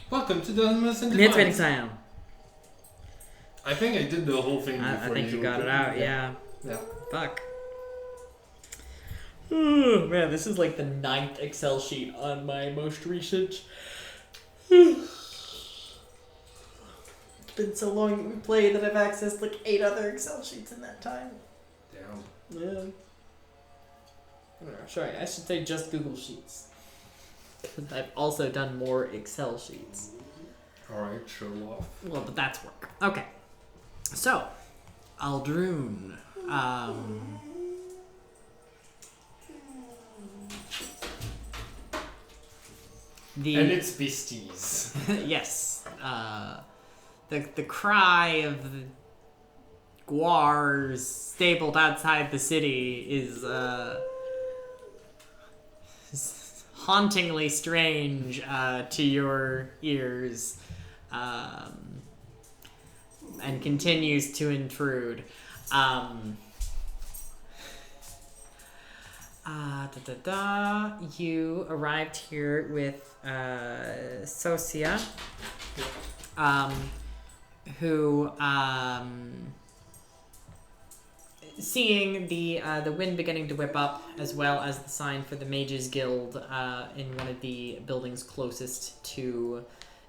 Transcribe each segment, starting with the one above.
Welcome to Dunmers Divines. It's waiting time. I think I did the whole thing before I think you got it out, yeah. Fuck. Oh, man, this is like the 9th Excel sheet on my most recent. It's been so long that we played that I've accessed like 8 other Excel sheets in that time. Damn. Yeah. I don't know, sorry, I should say just Google Sheets. Because I've also done more Excel sheets. Alright, show off. Well, but that's work. Okay. So, Aldrune. And it's beasties. Yes. The cry of the Guars stabled outside the city is hauntingly strange to your ears, and continues to intrude. You arrived here with Socia, who, seeing the wind beginning to whip up, as well as the sign for the Mages Guild in one of the buildings closest to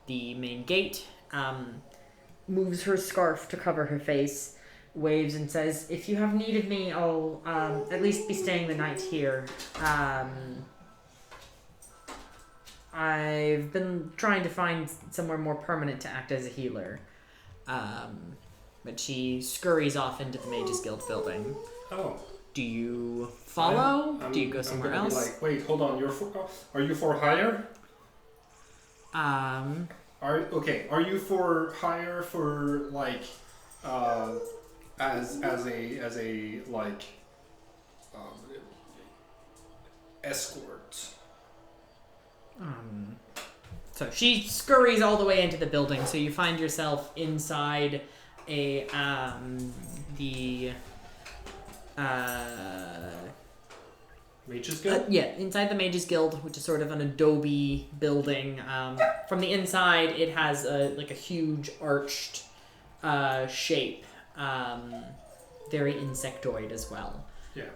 the main gate, moves her scarf to cover her face, waves and says, "If you have need of me, I'll at least be staying the night here. I've been trying to find somewhere more permanent to act as a healer." But she scurries off into the Mages Guild building. Oh. Do you follow? Do you go somewhere else? Like, wait, hold on. Are you for hire? Are you for hire for like as a like escort? So she scurries all the way into the building, so you find yourself inside a Mages Guild? Inside the Mages Guild, which is sort of an adobe building. From the inside, it has a huge arched shape, very insectoid as well. Yeah.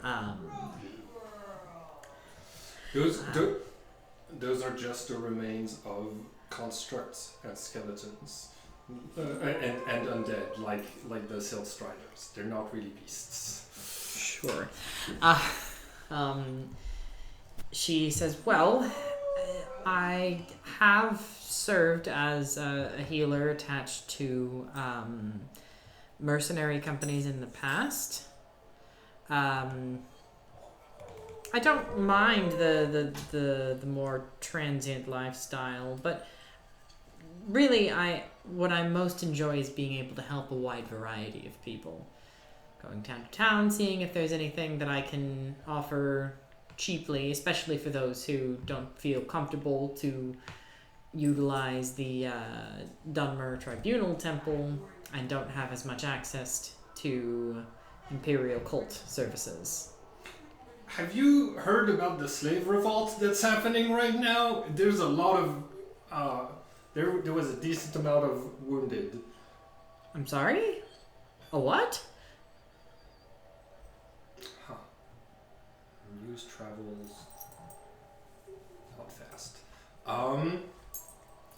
Those are just the remains of constructs and skeletons, and undead, like the Silt Striders. They're not really beasts. Sure. She says, "Well, I have served as a healer attached to mercenary companies in the past. I don't mind the more transient lifestyle, but really what I most enjoy is being able to help a wide variety of people. Going town to town, seeing if there's anything that I can offer cheaply, especially for those who don't feel comfortable to utilize the Dunmer Tribunal Temple and don't have as much access to Imperial cult services." Have you heard about the slave revolt that's happening right now? There's a lot of there was a decent amount of wounded. I'm sorry? A what? Huh. News travels not fast.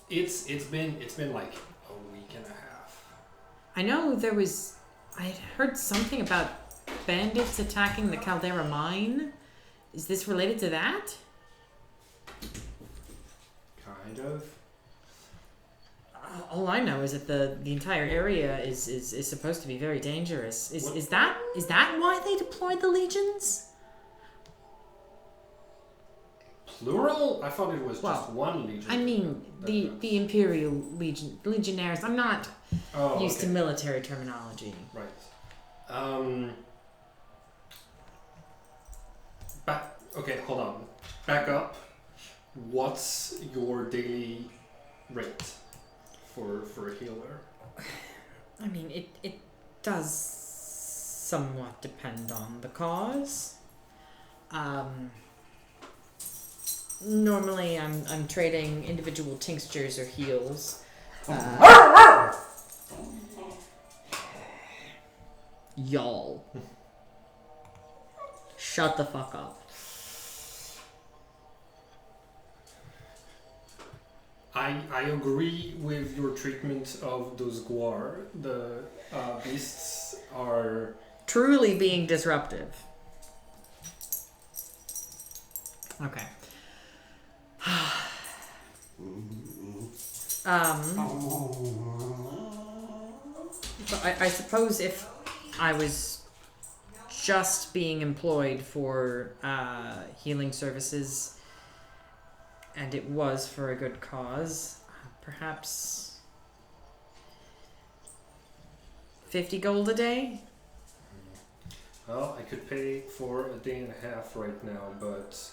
It's been like a week and a half. I know I had heard something about bandits attacking the Caldera mine. Is this related to that? Kind of. All I know is that the entire area is supposed to be very dangerous. Is that why they deployed the legions? Plural? I thought it was just one legion. I mean the Imperial legionnaires. I'm not used to military terminology. Right. Okay, hold on. Back up. What's your daily rate for a healer? I mean, it does somewhat depend on the cause. Normally, I'm trading individual tinctures or heals. Y'all. Shut the fuck up. I agree with your treatment of those guar. The beasts are... Truly being disruptive. Okay. So I suppose if I was just being employed for healing services, and it was for a good cause, perhaps 50 gold a day? Well, I could pay for a day and a half right now, but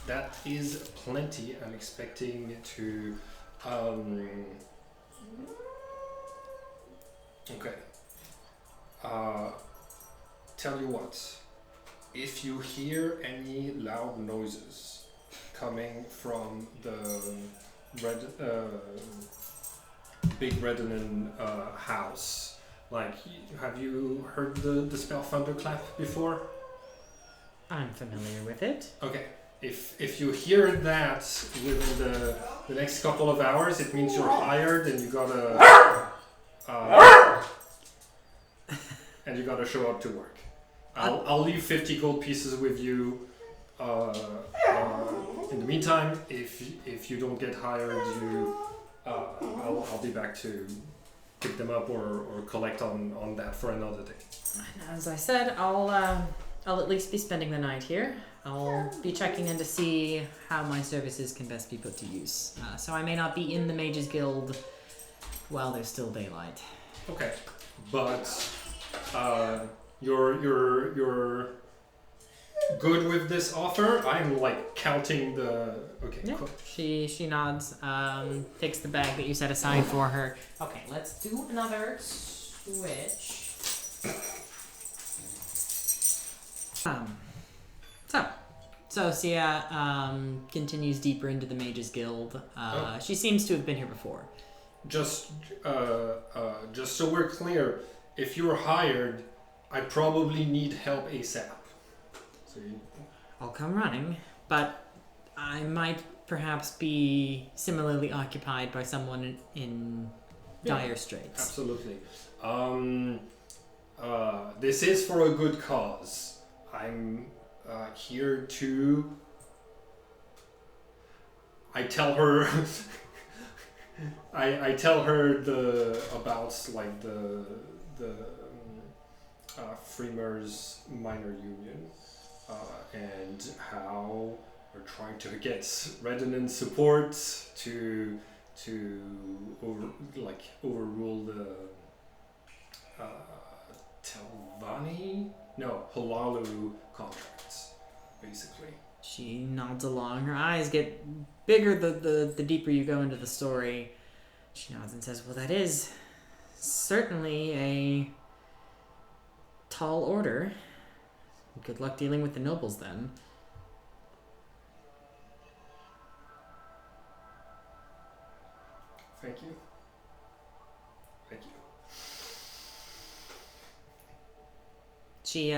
that is plenty. I'm expecting to okay. Tell you what, if you hear any loud noises coming from the big reddening house, like, have you heard the spell Thunderclap before? I'm familiar with it. Okay. If you hear that within the next couple of hours, it means you're hired and you gotta show up to work. I'll leave 50 gold pieces with you. In the meantime, if you don't get hired, I'll be back to pick them up or collect on that for another day. And as I said, I'll at least be spending the night here. I'll be checking in to see how my services can best be put to use. So I may not be in the Mages Guild while there's still daylight. Okay, but you're good with this offer? I'm like counting the... Okay, yeah. cool. She nods, takes the bag that you set aside for her. Okay, let's do another switch. So Sia continues deeper into the Mages Guild. She seems to have been here before. Just so we're clear, if you're hired, I probably need help ASAP. So I'll come running, but I might perhaps be similarly occupied by someone in dire straits. Absolutely. This is for a good cause. I'm here to... I tell her... I tell her about like the Freemers Minor Union and how we're trying to get Redundant support to overrule the Halalu contracts, basically. She nods along. Her eyes get bigger the deeper you go into the story. She nods and says, well, that is certainly a tall order. Good luck dealing with the nobles then. Thank you. Thank you. She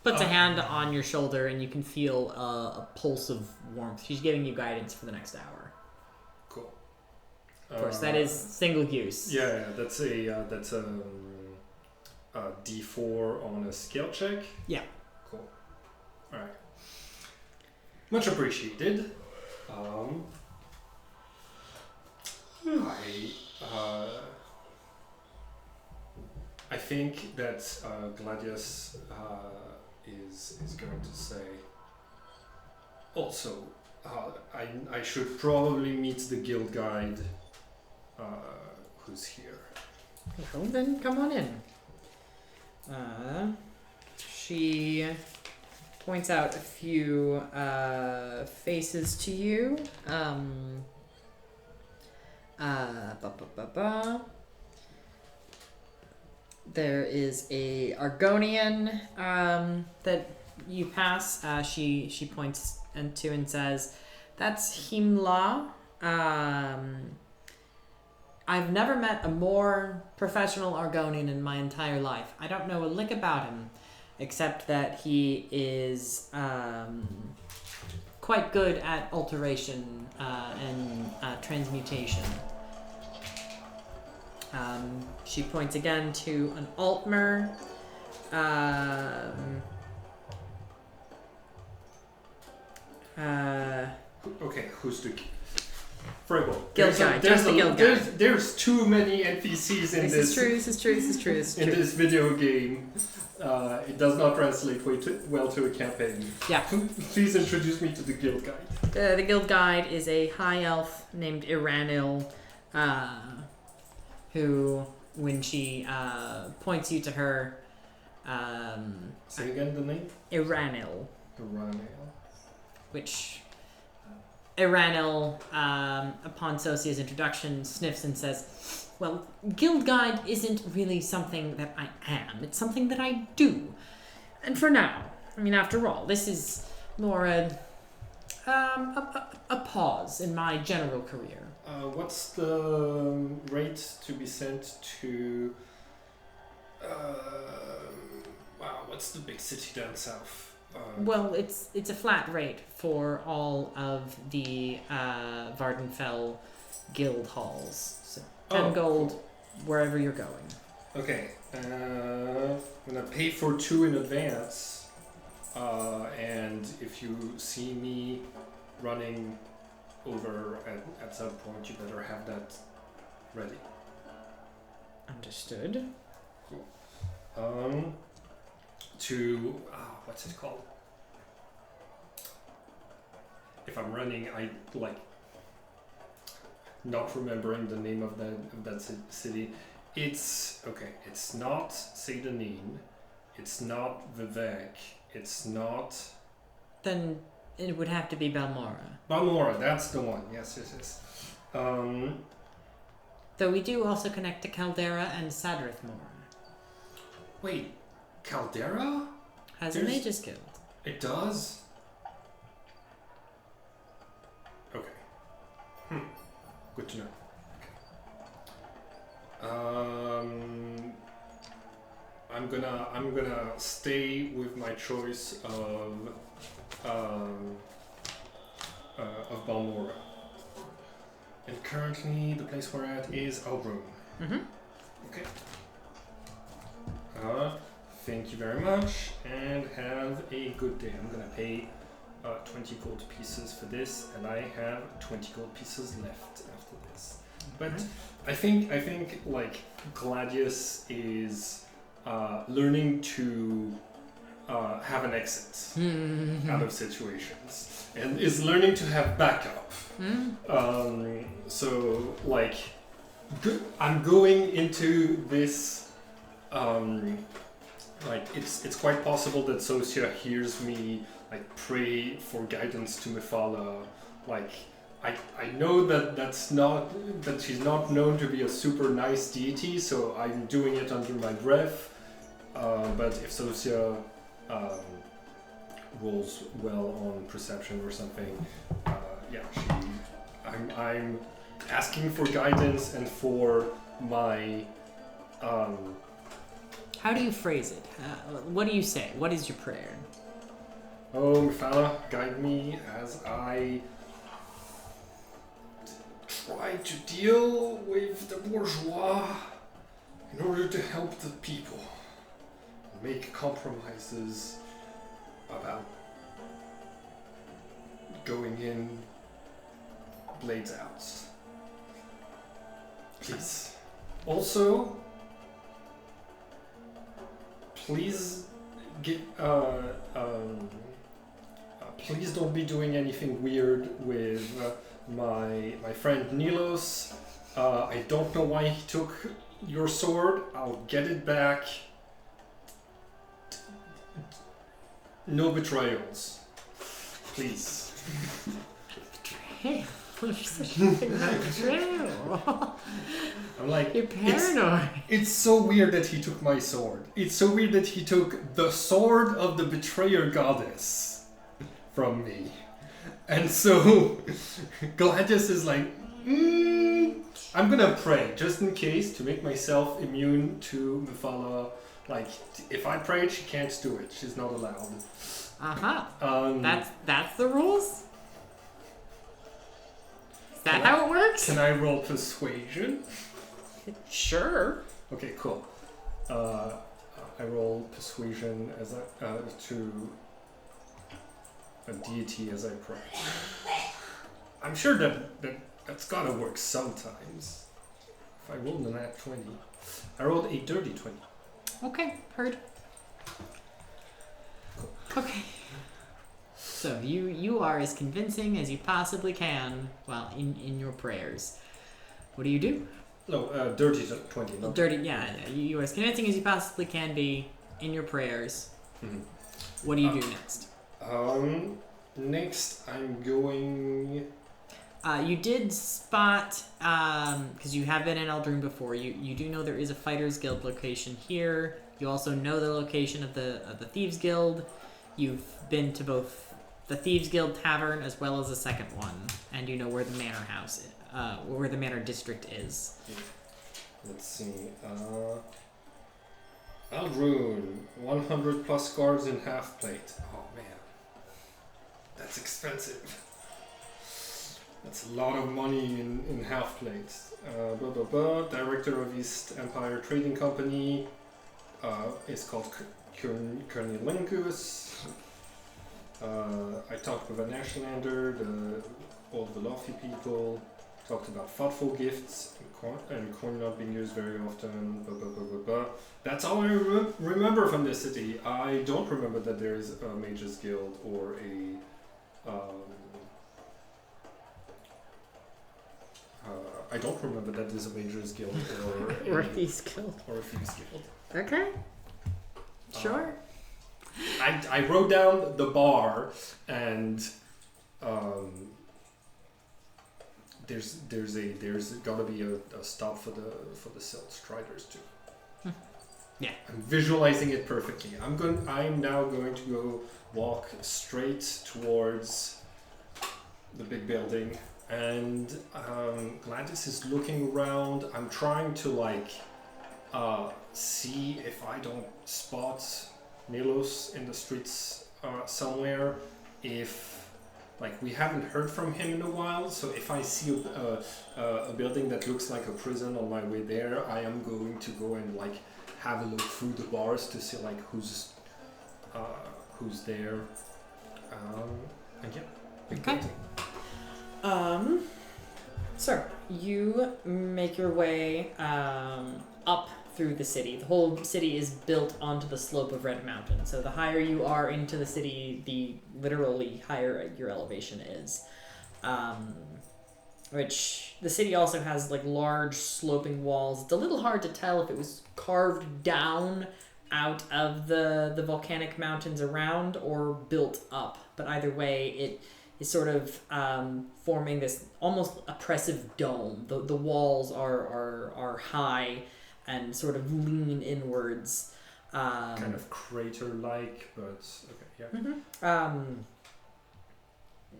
puts a hand on your shoulder and you can feel a pulse of warmth. She's giving you guidance for the next hour. Cool. Of course, that is single use. Yeah, that's a D4 on a skill check. Yeah. Cool. All right. Much appreciated. I think that Gladius is going to say. Also, I should probably meet the guild guide who's here. Well, then come on in. She points out a few faces to you. There is a Argonian that you pass. She points to and says, "That's Himla. I've never met a more professional Argonian in my entire life. I don't know a lick about him, except that he is quite good at alteration and transmutation." She points again to an Altmer. Okay, who's the very well? Guild guide. Just the guild guide. There's too many NPCs in this. This is true. In this video game, it does not translate well to a campaign. Yeah. Please introduce me to the guild guide. The guild guide is a high elf named Iranil, who, when she points you to her, say again the name. Iranil. Iranil. Which Iranil, upon Sosia's introduction, sniffs and says, "Well, guild guide isn't really something that I am. It's something that I do. And for now, I mean, after all, this is more a pause in my general career." What's the rate to be sent to? Wow, what's the big city down south? Well, it's a flat rate for all of the Vardenfell guild halls. So 10 gold cool. Wherever you're going. Okay, I'm gonna pay for 2 in advance, and if you see me running over at some point, you better have that ready. Understood. Cool. To what's it called? If I'm running, I like not remembering the name of that city. It's okay. It's not Seydanin. It's not Vivek. It's not. Then it would have to be Balmora. Balmora, that's the one. Yes. Though we do also connect to Caldera and Sadrithmore. Wait, Caldera? Has a mage's guild. It does? Okay. Good to know. Okay. I'm gonna stay with my choice of Balmora. And currently the place we're at is Elbroom. Mm-hmm. Okay. Thank you very much, and have a good day. I'm gonna pay 20 gold pieces for this, and I have 20 gold pieces left after this. But I think like Gladius is learning to have an exit out of situations, and is learning to have backup. So like, I'm going into this. Like it's quite possible that Sosia hears me like pray for guidance to Mephala. Like I know that she's not known to be a super nice deity, so I'm doing it under my breath. But if Sosia rolls well on perception or something, I'm asking for guidance and for my. How do you phrase it? What do you say? What is your prayer? Oh, Mephala, guide me as I try to deal with the bourgeois in order to help the people. Make compromises about going in blades out. Please. Also, please please don't be doing anything weird with my friend Nilos. I don't know why he took your sword. I'll get it back. No betrayals. Please. There's such a thing as true. I'm like, You're paranoid. it's so weird that he took my sword. It's so weird that he took the sword of the betrayer goddess from me. And so Gladius is like, I'm gonna pray just in case to make myself immune to Mephala. Like, if I pray, she can't do it. She's not allowed. That's the rules? Is that how it works? Can I roll persuasion? Sure. Okay, cool. I roll persuasion as to a deity as I pray. I'm sure that's gotta work sometimes. If I rolled a nat 20, I rolled a dirty 20. Okay, heard. Okay. So you are as convincing as you possibly can while in your prayers. What do you do? No, dirty 20. Well, dirty, yeah. You are as convincing as you possibly can be in your prayers. Mm-hmm. What do you do next? Next I'm going... You did spot, because you have been in Eldrune before, you do know there is a Fighters Guild location here. You also know the location of the Thieves Guild. You've been to both the Thieves Guild Tavern as well as the second one, and you know where the Manor House is, where the Manor District is. Let's see. Eldrune, 100 plus guards in half plate. Oh man, that's expensive. That's a lot of money in half plates. Director of East Empire Trading Company is called Cornelingus. I talked with a Nashlander, the old Velofi people. Talked about thoughtful gifts and corn not being used very often. That's all I remember from this city. I don't remember that there is a Mages Guild or a. I don't remember that there's a Mages Guild or a Thieves Guild. Or a Thieves Guild. Okay. Sure. I wrote down the bar and there's gotta be a stop for the Silt Striders too. Yeah. I'm visualizing it perfectly. I'm now going to go walk straight towards the big building. And Gladys is looking around. I'm trying to see if I don't spot Milos in the streets somewhere. If we haven't heard from him in a while, so if I see a building that looks like a prison on my way there, I am going to go and have a look through the bars to see who's there. And yeah. Okay. So you make your way up through the city. The whole city is built onto the slope of Red Mountain. So the higher you are into the city, the literally higher your elevation is. Which the city also has large sloping walls. It's a little hard to tell if it was carved down out of the volcanic mountains around or built up. But either way, it is sort of forming this almost oppressive dome. The walls are high and sort of lean inwards. Kind of crater-like, but okay, yeah. Mm-hmm.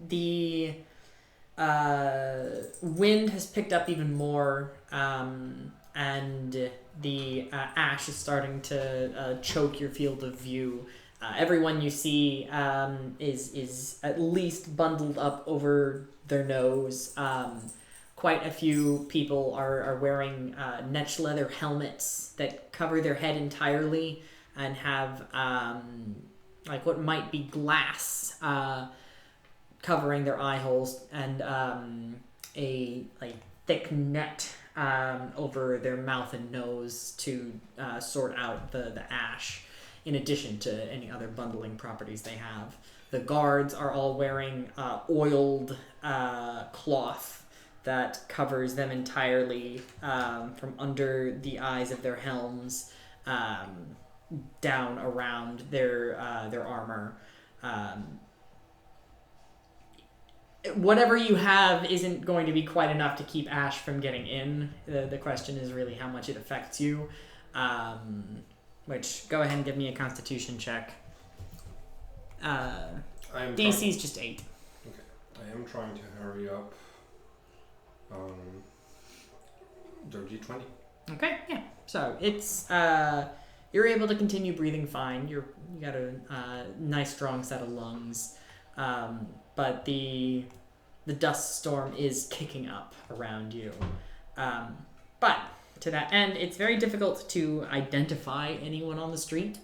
The wind has picked up even more, and the ash is starting to choke your field of view. Everyone you see is at least bundled up over their nose. Quite a few people are wearing netch leather helmets that cover their head entirely and have what might be glass covering their eye holes, and a thick net over their mouth and nose to sort out the ash, in addition to any other bundling properties they have. The guards are all wearing oiled cloth that covers them entirely from under the eyes of their helms down around their armor. whatever you have isn't going to be quite enough to keep Ash from getting in. The question is really how much it affects you. Which, go ahead and give me a Constitution check. DC's just 8. Okay, I am trying to hurry up. Dirty 20. Okay, yeah. So it's you're able to continue breathing fine. You got a nice strong set of lungs, but the dust storm is kicking up around you. But to that end, it's very difficult to identify anyone on the street.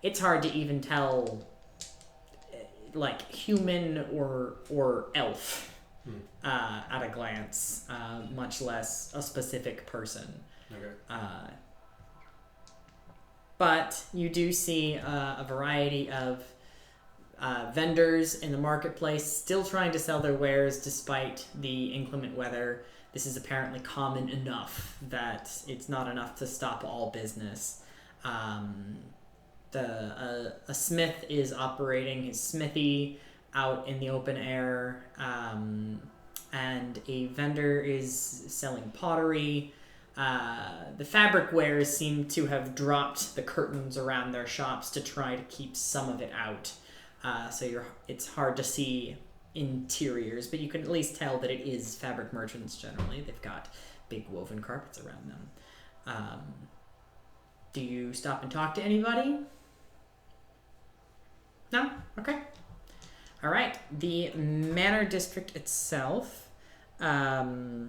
It's hard to even tell, like, human or elf at a glance, much less a specific person. Okay. But you do see a variety of vendors in the marketplace still trying to sell their wares despite the inclement weather. This is apparently common enough that it's not enough to stop all business. A smith is operating his smithy out in the open air, and a vendor is selling pottery. The fabric wares seem to have dropped the curtains around their shops to try to keep some of it out. So it's hard to see interiors, but you can at least tell that it is fabric merchants generally. They've got big woven carpets around them. Do you stop and talk to anybody? No? Okay. All right. The Manor District itself does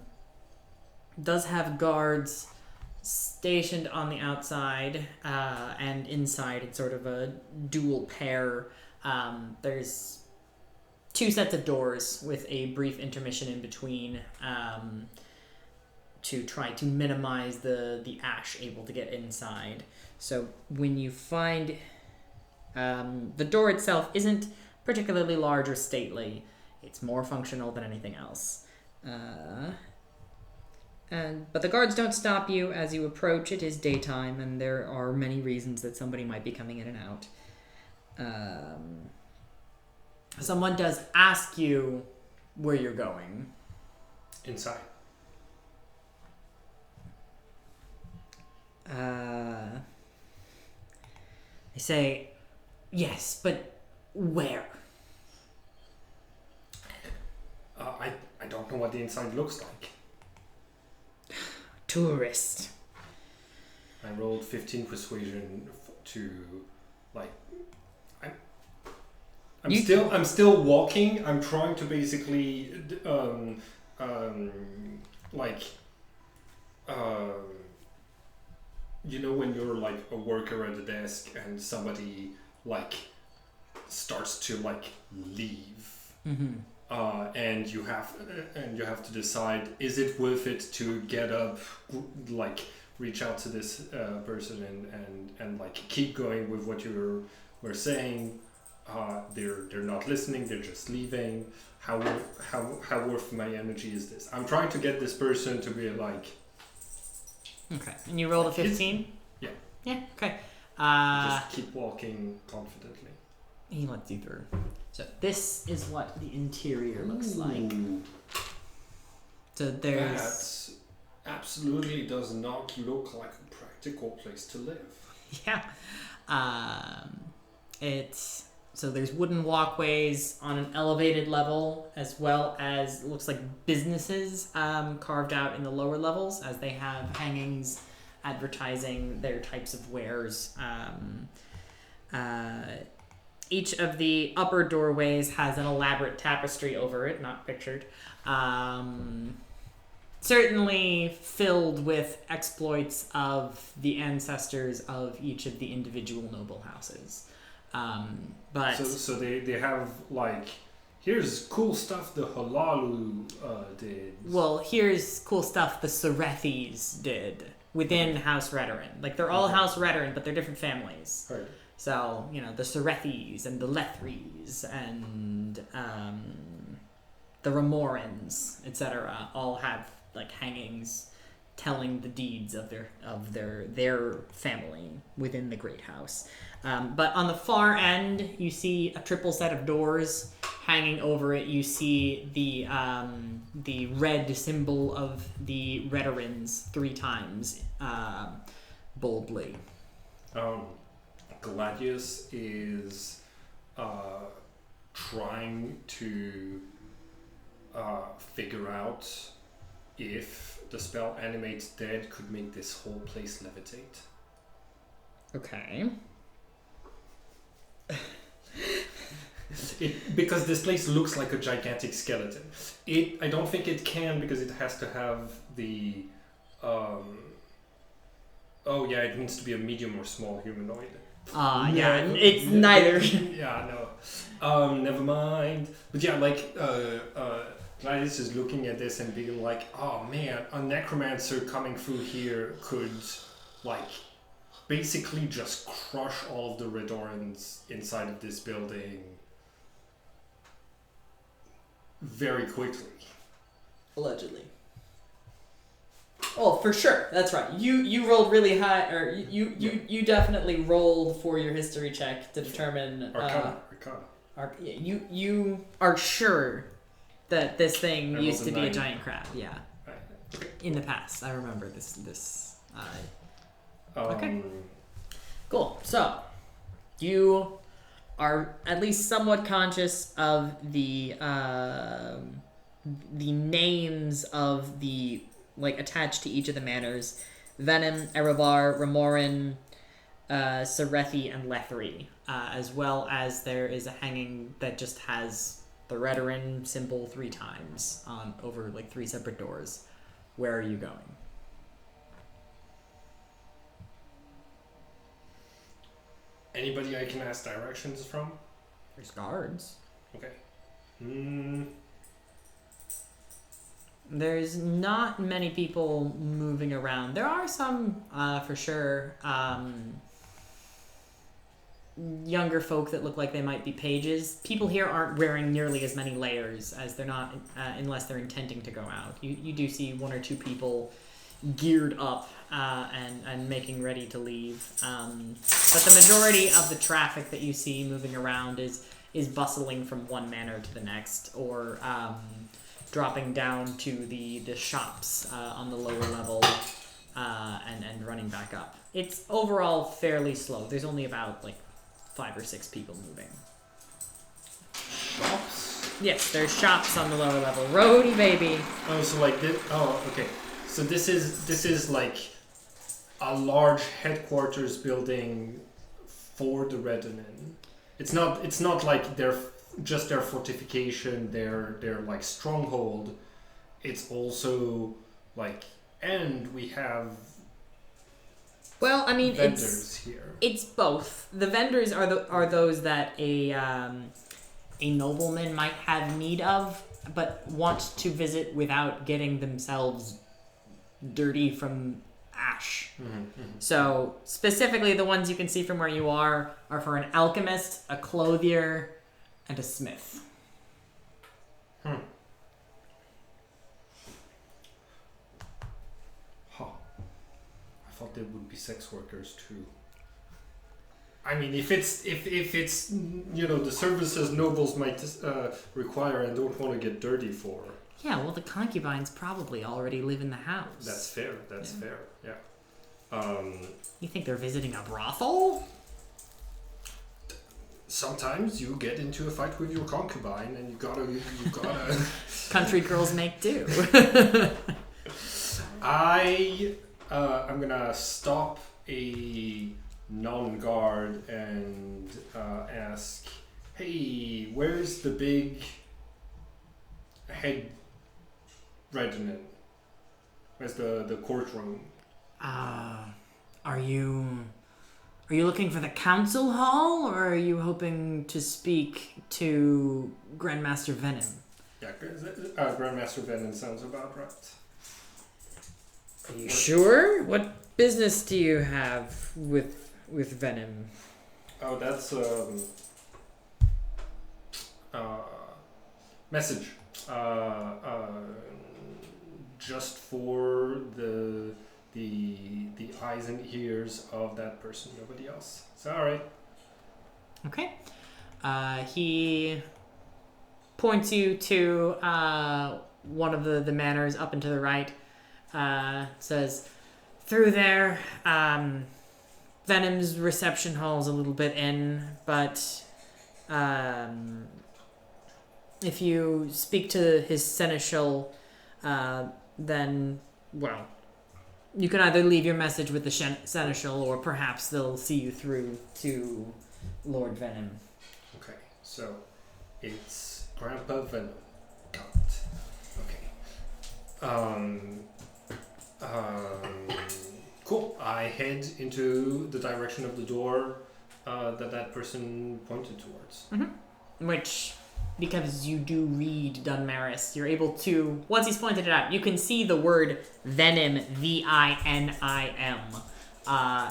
have guards stationed on the outside and inside. It's sort of a dual pair. There's 2 sets of doors with a brief intermission in between to try to minimize the ash able to get inside. So when you find the door itself isn't particularly large or stately, it's more functional than anything else. But the guards don't stop you as you approach. It is daytime, and there are many reasons that somebody might be coming in and out. Someone does ask you where you're going. Inside. They say, yes, but where? I don't know what the inside looks like. Tourist. I rolled 15 persuasion to, like, I'm still walking. I'm trying to basically you know, when you're like a worker at a desk and somebody like starts to like leave, and you have to decide, is it worth it to get up, like reach out to this person and like keep going with what you were saying. They're not listening. They're just leaving. How worth my energy is this? I'm trying to get this person to be like. Okay, and you rolled a 15. Yeah. Yeah. Okay. Just keep walking confidently. He lets you through. So this is what the interior looks like. So there's. That absolutely does not look like a practical place to live. Yeah. So there's wooden walkways on an elevated level, as well as it looks like businesses carved out in the lower levels, as they have hangings advertising their types of wares. Each of the upper doorways has an elaborate tapestry over it, not pictured. Certainly filled with exploits of the ancestors of each of the individual noble houses. But so they have like, here's cool stuff the Halalu did. Well, here's cool stuff the Serethis did within House Redoran. Like, they're all House Redoran, but they're different families. Right. So, you know, the Serethis and the Lethris and the Remorans, etc., all have like hangings telling the deeds of their family within the Great House. But on the far end, you see a triple set of doors hanging over it, you see the red symbol of the Redarins 3 times boldly. Gladius is trying to figure out if the spell Animate Dead could make this whole place levitate. Okay. Because this place looks like a gigantic skeleton. I don't think it can because it has to have the... it needs to be a medium or small humanoid. It's neither. Yeah, no. Never mind. But yeah, like, Gladys is looking at this and being like, oh man, a necromancer coming through here could, like, basically just crush all of the Redorans inside of this building very quickly. Allegedly. Oh, for sure. That's right. You rolled really high, or you definitely rolled for your history check to determine. Arcana. You are sure that this thing used to be a giant crab. Yeah. Right. In the past, I remember this. Okay. Cool. So, you are at least somewhat conscious of the names of the, like, attached to each of the manors: Venom, Erevar, Remorin, Serethi, and Lethri. As well as there is a hanging that just has the Redarin symbol 3 times on over like 3 separate doors. Where are you going? Anybody I can ask directions from? There's guards. Okay. There's not many people moving around. There are some, for sure, younger folk that look like they might be pages. People here aren't wearing nearly as many layers as they're not, unless they're intending to go out. You do see 1 or 2 people geared up and making ready to leave. But the majority of the traffic that you see moving around is bustling from one manor to the next, or dropping down to the shops on the lower level and running back up. It's overall fairly slow. There's only about like 5 or 6 people moving. Shops? Yes, there's shops on the lower level. Roadie, baby. Oh, so like this. Oh, okay. So this is like a large headquarters building for the Redanin. It's not like they're just their fortification, their like stronghold. It's also like, and we have. Well, I mean, vendors here. It's both. The vendors are those that a nobleman might have need of, but want to visit without getting themselves dirty from ash. So specifically, the ones you can see from where you are for an alchemist, a clothier, and a smith. I thought there would be sex workers too. I mean, if it's the services nobles might require and don't want to get dirty for. Yeah, well, the concubines probably already live in the house. That's fair. That's fair. Yeah. You think they're visiting a brothel? Sometimes you get into a fight with your concubine, and you gotta. Country girls make do. I'm gonna stop a non-guard and ask, hey, where's the big head Redanin? Where's the courtroom? Are you looking for the council hall, or are you hoping to speak to Grandmaster Venom? Yeah, Grandmaster Venom sounds about right. Are you sure? What business do you have with Venom? Oh, that's message. Just for the eyes and ears of that person, nobody else. Sorry. Okay. He points you to one of the manors up and to the right. Says, through there, Venom's reception hall's a little bit in, but if you speak to his seneschal, then, well, you can either leave your message with the seneschal, or perhaps they'll see you through to Lord Venom. Okay, so it's Grandpa Venom. Got it. Okay. Cool. I head into the direction of the door that person pointed towards. Mm-hmm. Which, because you do read Dunmers, you're able to, once he's pointed it out, you can see the word Venom, V-I-N-I-M,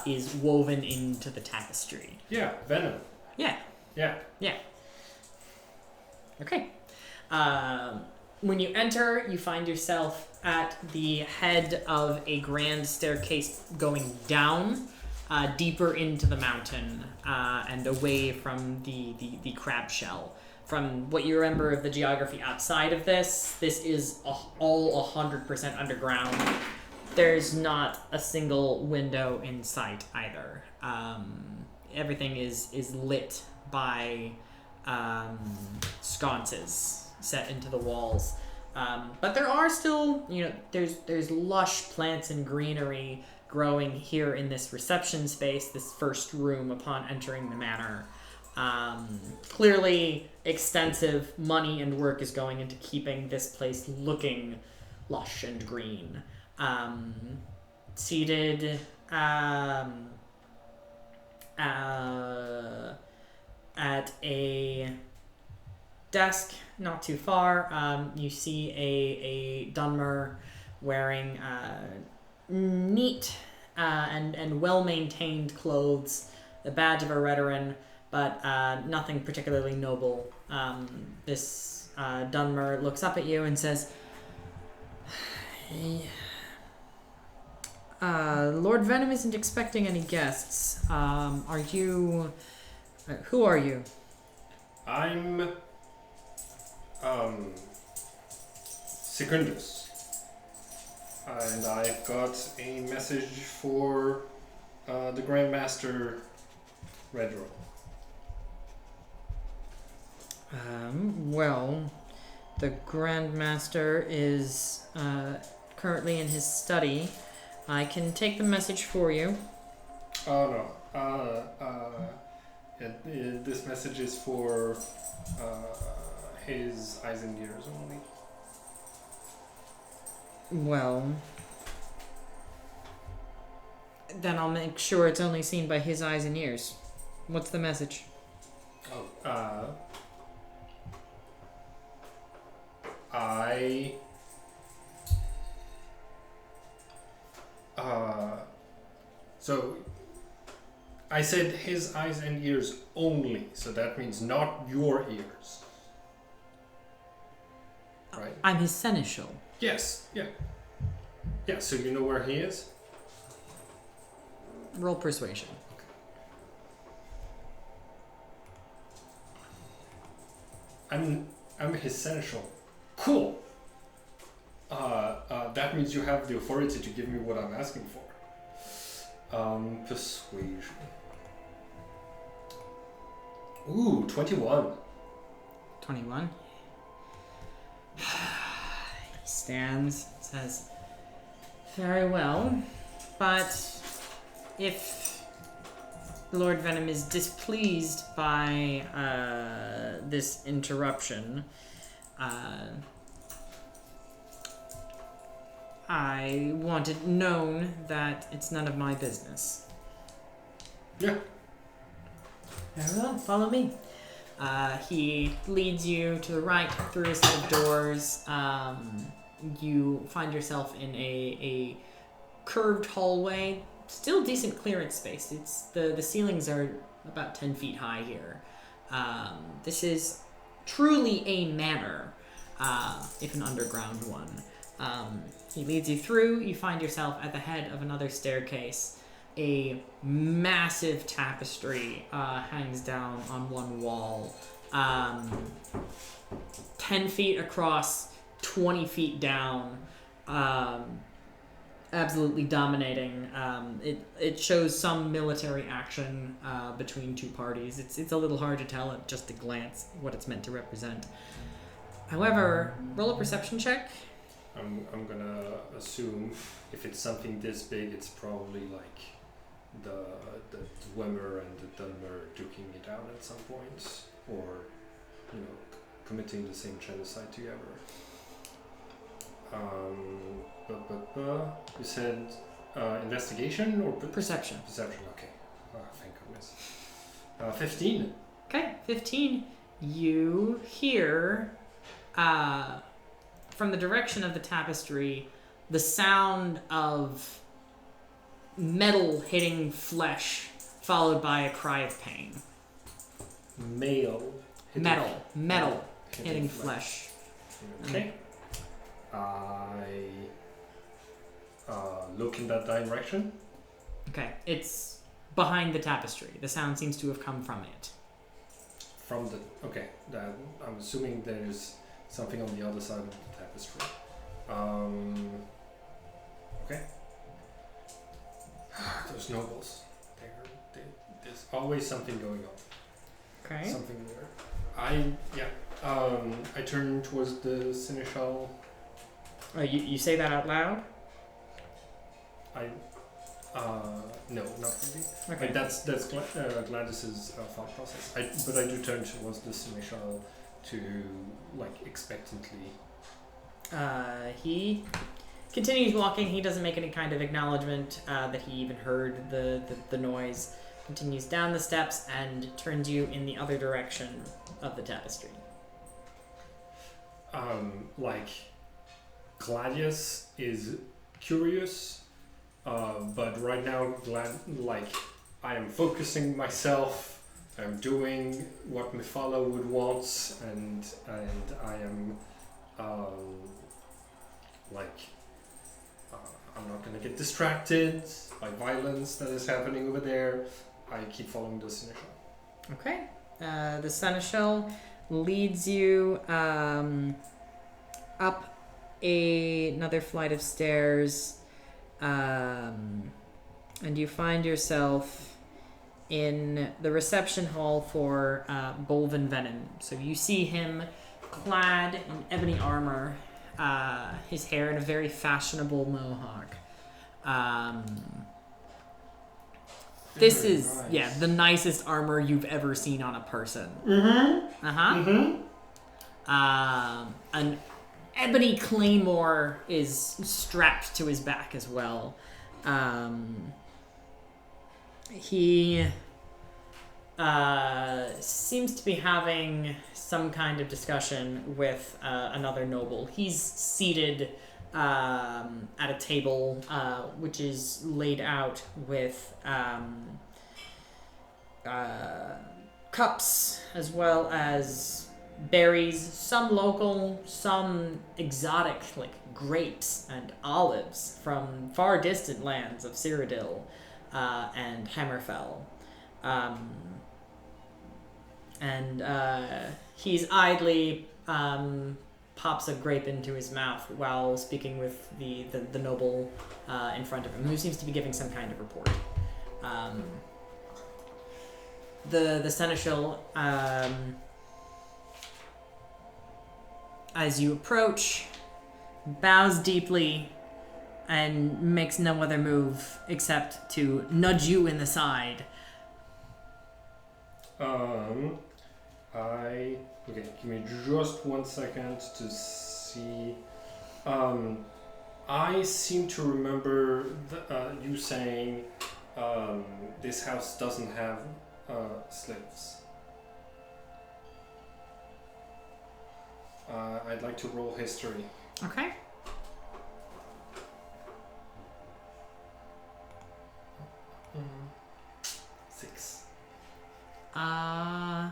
is woven into the tapestry. Yeah, Venom. Yeah. Yeah. Yeah. Okay. When you enter, you find yourself at the head of a grand staircase going down, deeper into the mountain, and away from the crab shell. From what you remember of the geography outside of this is all 100% underground. There's not a single window in sight either. Everything is lit by sconces set into the walls. But there are still, there's lush plants and greenery growing here in this reception space, this first room upon entering the manor. Clearly extensive money and work is going into keeping this place looking lush and green. Seated at a desk not too far, you see a Dunmer wearing neat and well-maintained clothes, the badge of a veteran, but nothing particularly noble. This Dunmer looks up at you and says, Lord Venom isn't expecting any guests. Are you... who are you? I'm... Secundus. And I've got a message for the Grandmaster Redroll. Well, the Grandmaster is currently in his study. I can take the message for you. Oh no. This message is for his eyes and ears only. Well, then I'll make sure it's only seen by his eyes and ears. What's the message? So I said his eyes and ears only, so that means not your ears. Right? I'm his seneschal. Yes, yeah. Yeah, so you know where he is? Roll persuasion. I'm his seneschal. Cool. That means you have the authority to give me what I'm asking for. Persuasion. Ooh, 21. 21. He stands, says, very well, but if Lord Venom is displeased by this interruption, I want it known that it's none of my business. Yeah. Very well, follow me. He leads you to the right through a set of doors. You find yourself in a curved hallway. Still decent clearance space. It's the ceilings are about 10 feet high here. This is truly a manor, if an underground one. He leads you through. You find yourself at the head of another staircase. A massive tapestry hangs down on one wall. 10 feet across, 20 feet down, absolutely dominating. It shows some military action between two parties. It's a little hard to tell at just a glance what it's meant to represent. However, roll a perception check. I'm gonna assume if it's something this big, it's probably like the Dwemer and the Dunmer duking it out at some point, or committing the same genocide together. You said investigation or Perception. Perception. Okay. Thank goodness. 15. Okay, 15. You hear from the direction of the tapestry the sound of metal hitting flesh, followed by a cry of pain. Metal hitting flesh. Okay. I look in that direction. Okay, it's behind the tapestry. The sound seems to have come from it. I'm assuming there's something on the other side of the tapestry. Okay. Those nobles. There's always something going on. Okay. Something there. I turn towards the seneschal. You say that out loud? No, not really. Okay. That's Gladys's thought process. But I do turn towards the seneschal to expectantly. He continues walking. He doesn't make any kind of acknowledgement that he even heard the noise. Continues down the steps and turns you in the other direction of the tapestry. Gladius is curious, but right now, I am focusing myself. I'm doing what Mephala would want, and I am I'm not gonna get distracted by violence that is happening over there. I keep following the seneschal. Okay. The seneschal leads you up another flight of stairs, and you find yourself in the reception hall for Bolvin Venom. So you see him clad in ebony armor, his hair in a very fashionable mohawk. This is nice. the nicest armor you've ever seen on a person. Mm-hmm. An ebony claymore is strapped to his back as well. He seems to be having some kind of discussion with another noble. He's seated at a table which is laid out with cups as well as berries, some local, some exotic, like grapes and olives from far distant lands of Cyrodiil and Hammerfell. He's idly pops a grape into his mouth while speaking with the noble in front of him, who seems to be giving some kind of report. The seneschal, as you approach, bows deeply and makes no other move except to nudge you in the side. Okay, give me just 1 second to see. I seem to remember you saying this house doesn't have slaves. I'd like to roll history. Okay. Six. Yeah,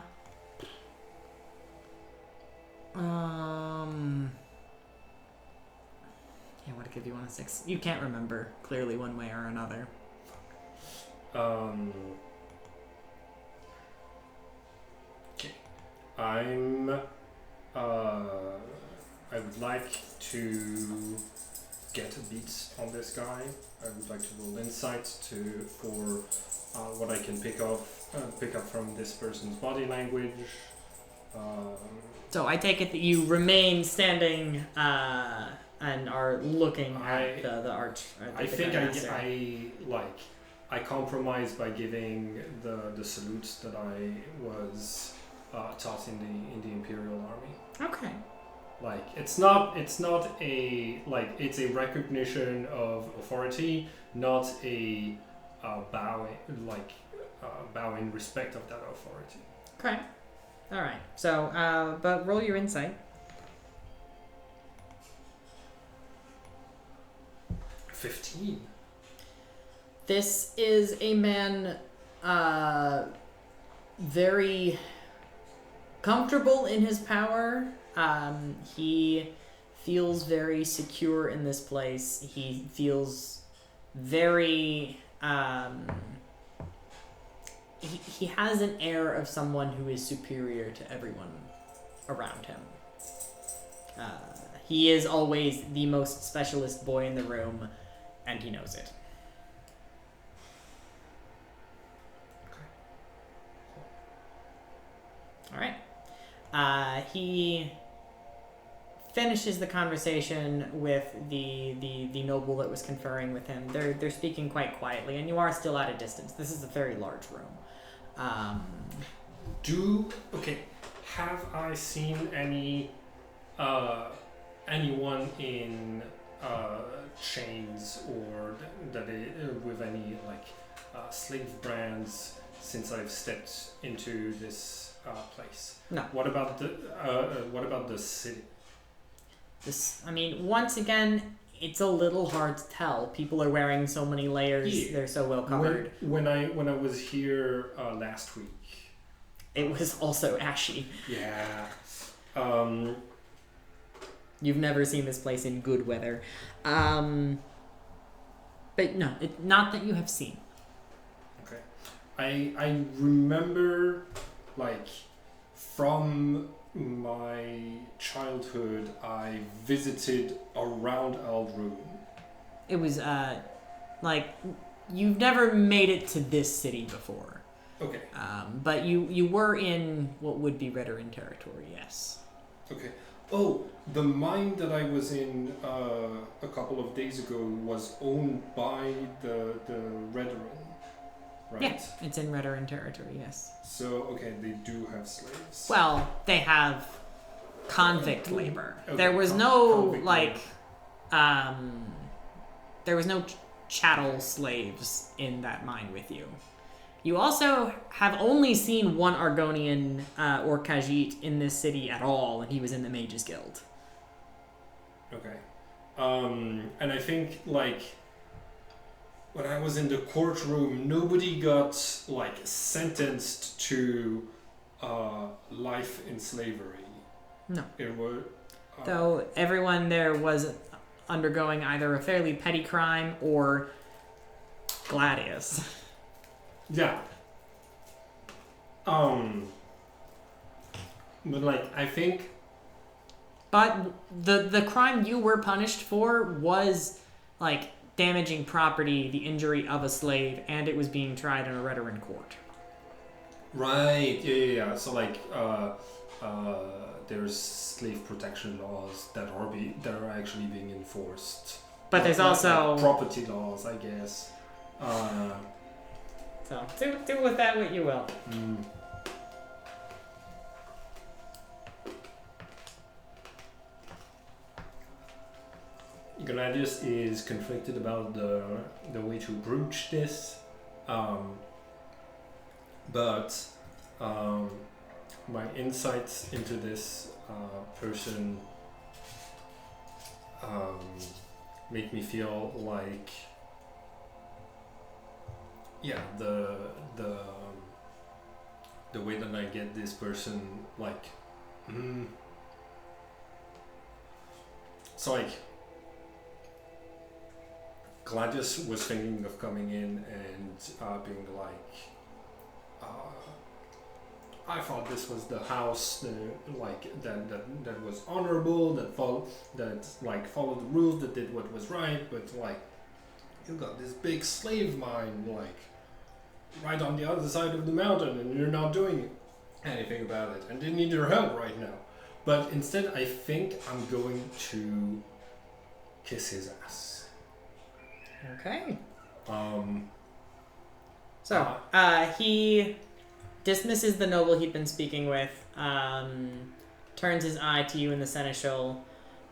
what to give you on a 6? You can't remember clearly one way or another. Okay. I'm I would like to get a beat on this guy. I would like to roll insight for what I can pick up from this person's body language. So I take it that you remain standing and are looking at the arch. I think I compromise by giving the salutes that I was taught in the Imperial Army. Okay. Like it's not a it's a recognition of authority, not a bow in respect of that authority. Okay. All right. So, but roll your insight. 15. This is a man very comfortable in his power. He feels very secure in this place. He feels very... He has an air of someone who is superior to everyone around him. He is always the most specialist boy in the room, and he knows it. All right. He finishes the conversation with the noble that was conferring with him. They're speaking quite quietly, and you are still at a distance. This is a very large room. Have I seen anyone in chains or with any slave brands since I've stepped into this place? No. What about the city? Once again, it's a little hard to tell. People are wearing so many layers. Yeah. They're so well covered. When I was here last week, it was also ashy. Yeah. You've never seen this place in good weather. But no, not that you have seen. Okay. I remember, from my childhood, I visited around Aldroom. It was, you've never made it to this city before. Okay. But you were in what would be Redoran territory, yes. Okay. Oh, the mine that I was in a couple of days ago was owned by the Redoran, right? Yeah, it's in Redoran territory, yes. So, okay, they do have slaves. Well, they have convict labor. Okay, there was no, there was no chattel slaves in that mine with you. You also have only seen one Argonian or Khajiit in this city at all, and he was in the Mages Guild. Okay. And I think, when I was in the courtroom, nobody got, sentenced to life in slavery. No. It was... Though everyone there was undergoing either a fairly petty crime or gladius. Yeah. But I think... But the crime you were punished for was, damaging property, the injury of a slave, and it was being tried in a Redoran court. Right, yeah. So, there's slave protection laws that are actually being enforced. But there's also... property laws, I guess. So, do with that what you will. Gladius is conflicted about the way to broach this, but my insights into this person make me feel like, yeah, the way that I get this person, so Gladius was thinking of coming in and being I thought this was the house, that was honorable, that followed the rules, that did what was right. But like, you got this big slave mine, like right on the other side of the mountain, and you're not doing anything about it, and they need your help right now. But instead, I think I'm going to kiss his ass. Okay. Um. So, he dismisses the noble he'd been speaking with, turns his eye to you in the seneschal,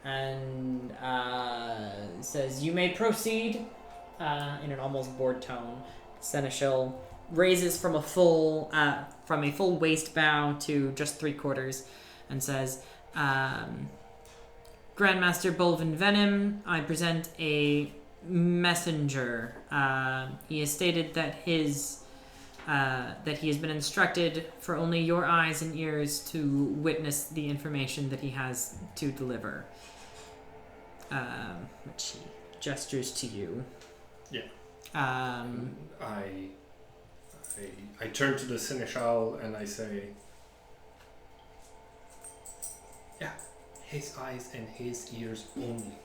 and says, "You may proceed," in an almost bored tone. Seneschal raises from a full waist bow to just 3/4, and says, "Grandmaster Bolvin Venom, I present a messenger. He has stated that that he has been instructed for only your eyes and ears to witness the information that he has to deliver." Which he gestures to you. Yeah. I turn to the seneschal and I say, "Yeah, his eyes and his ears only."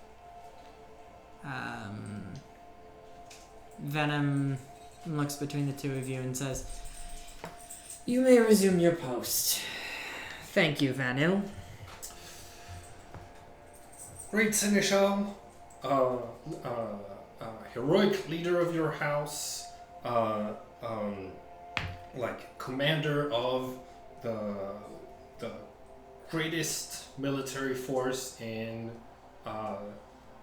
Venom looks between the two of you and says, "You may resume your post. Thank you, Vanil." Great seneschal, heroic leader of your house, commander of the greatest military force in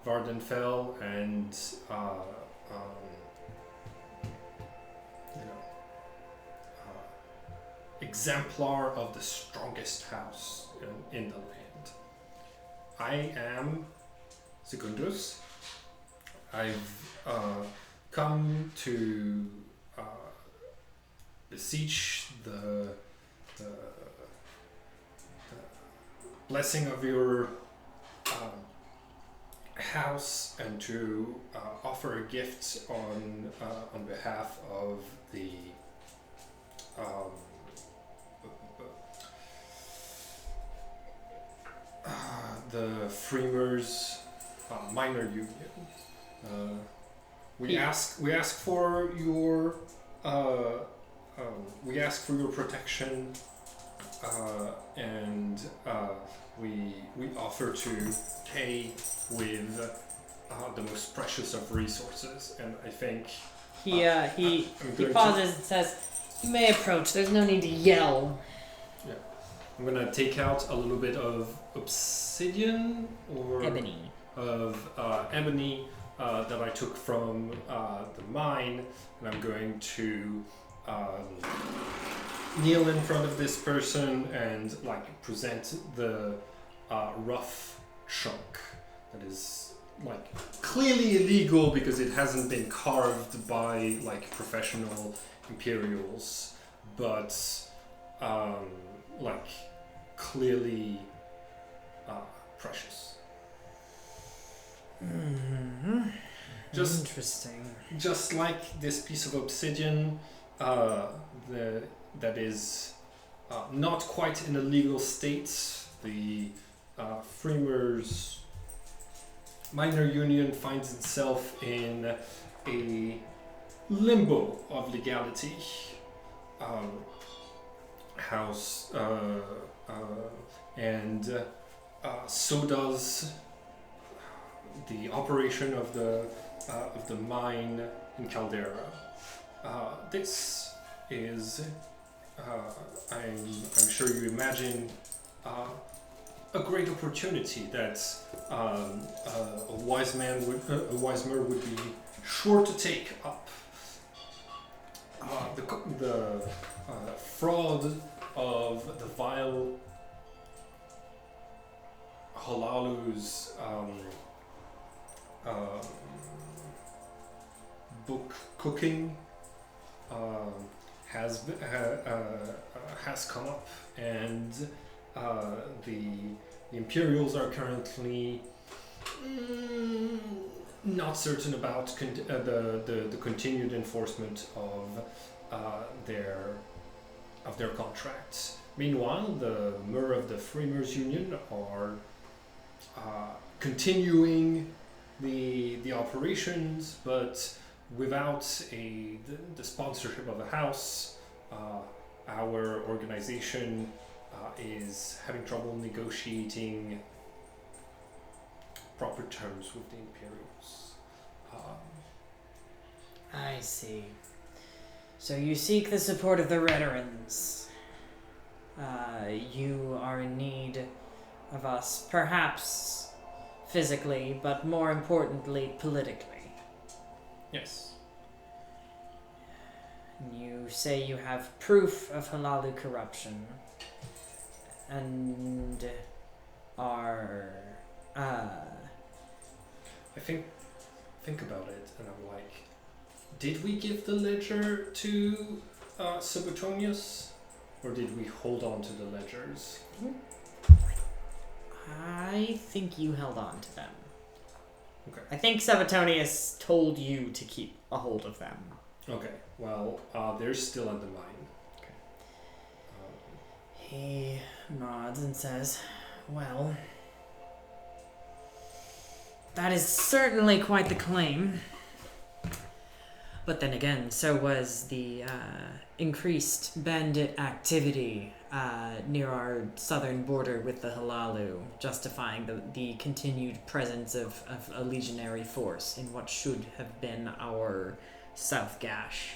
Vardenfell, and exemplar of the strongest house in the land. I am Secundus. I've come to beseech the blessing of your house, and to offer a gift on behalf of the Freemers minor union. We ask for your protection, and we offer to pay with the most precious of resources. And I think he pauses and says, "You may approach. There's no need to yell." Yeah, I'm gonna take out a little bit of obsidian or ebony that I took from the mine, and I'm going to kneel in front of this person and present the rough chunk that is clearly illegal because it hasn't been carved by professional Imperials, but clearly precious. Mm-hmm. Interesting. Just like this piece of obsidian, that is not quite in a legal state. The Freemers minor union finds itself in a limbo of legality. And so does the operation of the mine in Caldera. This is, I'm sure you imagine, a great opportunity that a wise man would be sure to take up. The fraud of the vile Halalu's book cooking has come up, and the Imperials are currently not certain about the continued enforcement of their of their contracts. Meanwhile, the Mer of the Framers Union are continuing the operations, but without the sponsorship of a house. Our organization is having trouble negotiating proper terms with the Imperials. I see. So you seek the support of the veterans. You are in need of us, perhaps physically, but more importantly, politically. Yes. You say you have proof of Halalu corruption, and are, I think about it, and I'm like, did we give the ledger to Suetonius, or did we hold on to the ledgers? I think you held on to them. Okay. I think Sabatonius told you to keep a hold of them. Okay. Well, they're still at the mine. Okay. He nods and says, "Well, that is certainly quite the claim. But then again, so was the increased bandit activity near our southern border with the Halalu, justifying the continued presence of a legionary force in what should have been our South Gash.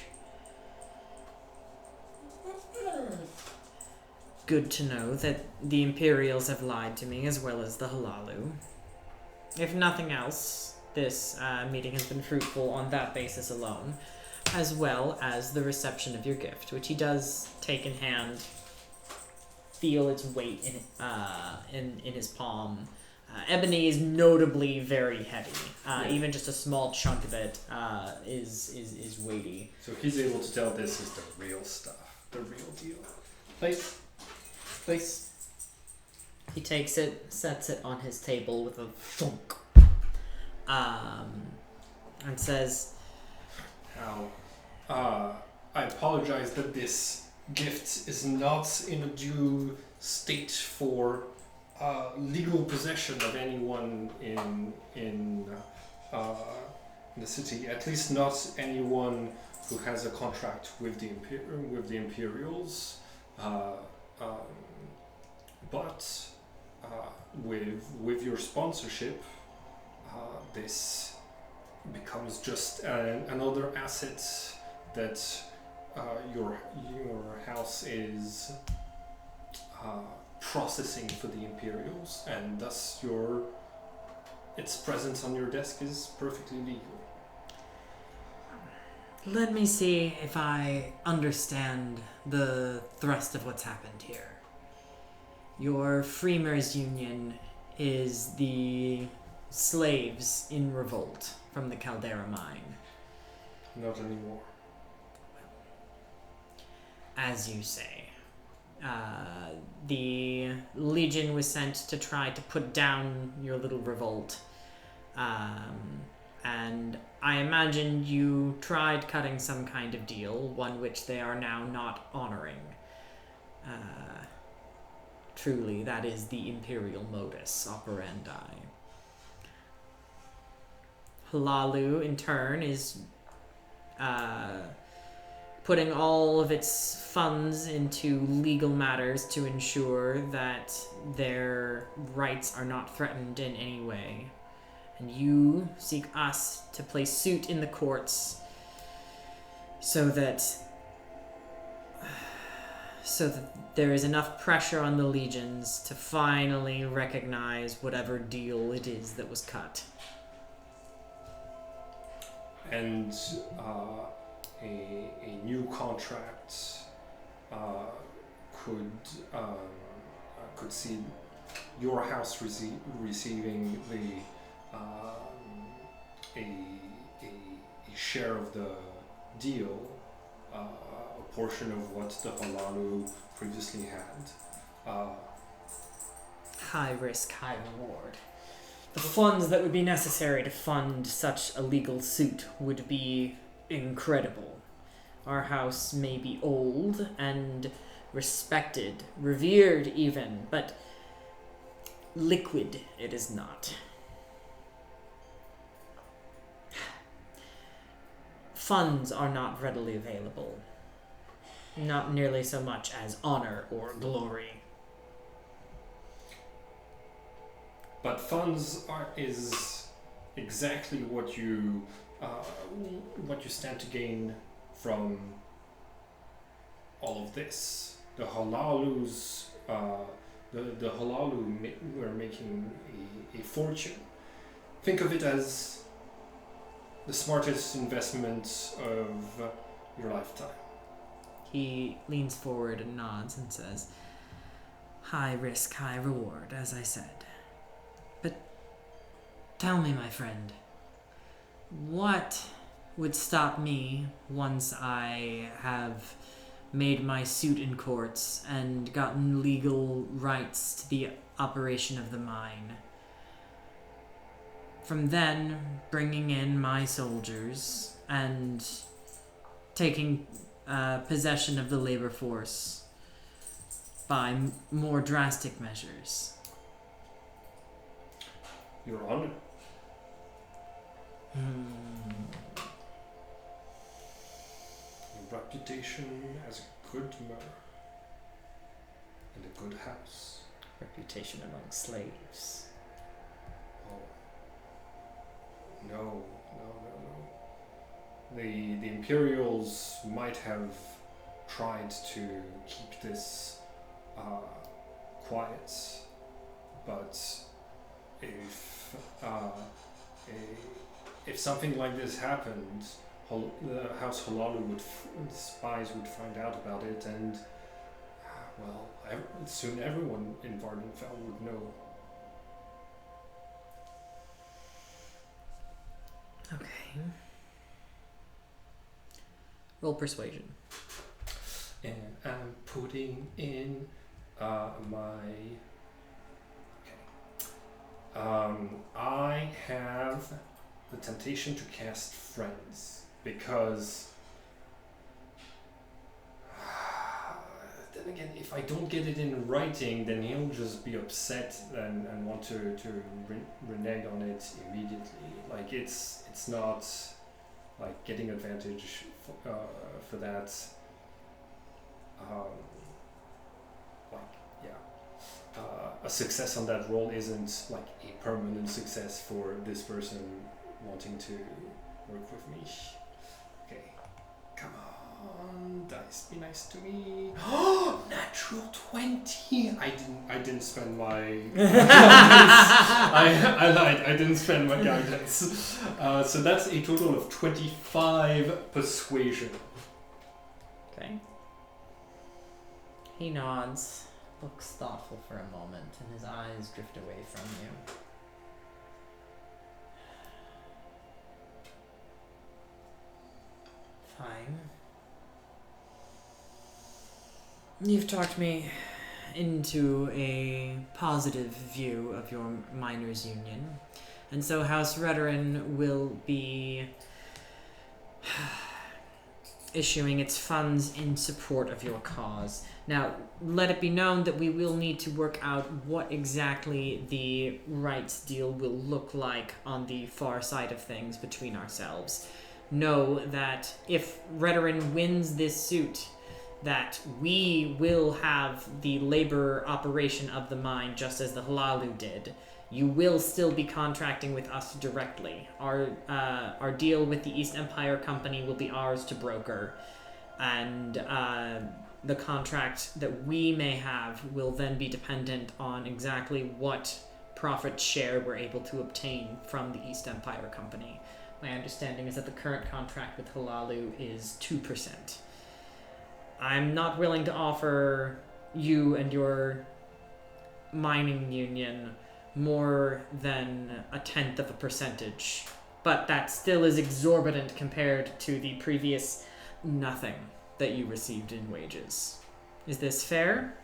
Good to know that the Imperials have lied to me as well as the Halalu. If nothing else, this meeting has been fruitful on that basis alone, as well as the reception of your gift, which he does take in hand, feel its weight in his palm. Ebony is notably very heavy. Even just a small chunk of it is weighty. So he's able to tell this is the real stuff, the real deal. Place. He takes it, sets it on his table with a thunk, and says, Now, I apologize that this gift is not in a due state for legal possession of anyone in the city. At least not anyone who has a contract with the Imperials. But with your sponsorship, this becomes just another asset that your house is processing for the Imperials, and thus its presence on your desk is perfectly legal. let me see if I understand the thrust of what's happened here. Your Freemers Union is the slaves in revolt from the Caldera mine. Not anymore. As you say. The Legion was sent to try to put down your little revolt. And I imagine you tried cutting some kind of deal, one which they are now not honoring. Truly, that is the Imperial modus operandi. Halalu, in turn, is putting all of its funds into legal matters to ensure that their rights are not threatened in any way. And you seek us to place suit in the courts so that there is enough pressure on the legions to finally recognize whatever deal it is that was cut. And a new contract could see your house receiving a share of the deal, a portion of what the Halalu previously had. High risk, high reward. The funds that would be necessary to fund such a legal suit would be incredible. Our house may be old and respected, revered even, but liquid it is not. Funds are not readily available. Not nearly so much as honor or glory. But funds is exactly what you stand to gain from all of this. The Halalus, the Halalu were making a fortune. Think of it as the smartest investment of your lifetime. He leans forward and nods and says, high risk, high reward, as I said. But tell me, my friend, what would stop me once I have made my suit in courts and gotten legal rights to the operation of the mine? From then, bringing in my soldiers and taking possession of the labor force by more drastic measures. Your Honor. Your reputation as a good man and a good house. Reputation among slaves. Oh. No. The Imperials might have tried to keep this quiet, but if something like this happened, the House Halalu spies would find out about it, and soon everyone in Vardenfell would know. Okay. Roll persuasion. And I'm putting in my... Okay. I have the temptation to cast Friends, because... then again, if I don't get it in writing, then he'll just be upset and want to renege on it immediately. Like, it's not... like getting advantage for that. A success on that roll isn't like a permanent success for this person wanting to work with me. Okay, come on, dice, be nice to me. Natural 20. I didn't spend my I lied. I didn't spend my guidance. So that's a total of 25 persuasion. Okay. He nods, looks thoughtful for a moment, and his eyes drift away from you. Fine. You've talked me into a positive view of your miners' union, and so House Redoran will be issuing its funds in support of your cause. Now, let it be known that we will need to work out what exactly the rights deal will look like on the far side of things between ourselves. Know that if Redoran wins this suit, that we will have the labor operation of the mine just as the Halalu did. You will still be contracting with us directly. Our deal with the East Empire Company will be ours to broker, and the contract that we may have will then be dependent on exactly what profit share we're able to obtain from the East Empire Company. My understanding is that the current contract with Halalu is 2%. I'm not willing to offer you and your mining union more than 0.1%, but that still is exorbitant compared to the previous nothing that you received in wages. Is this fair?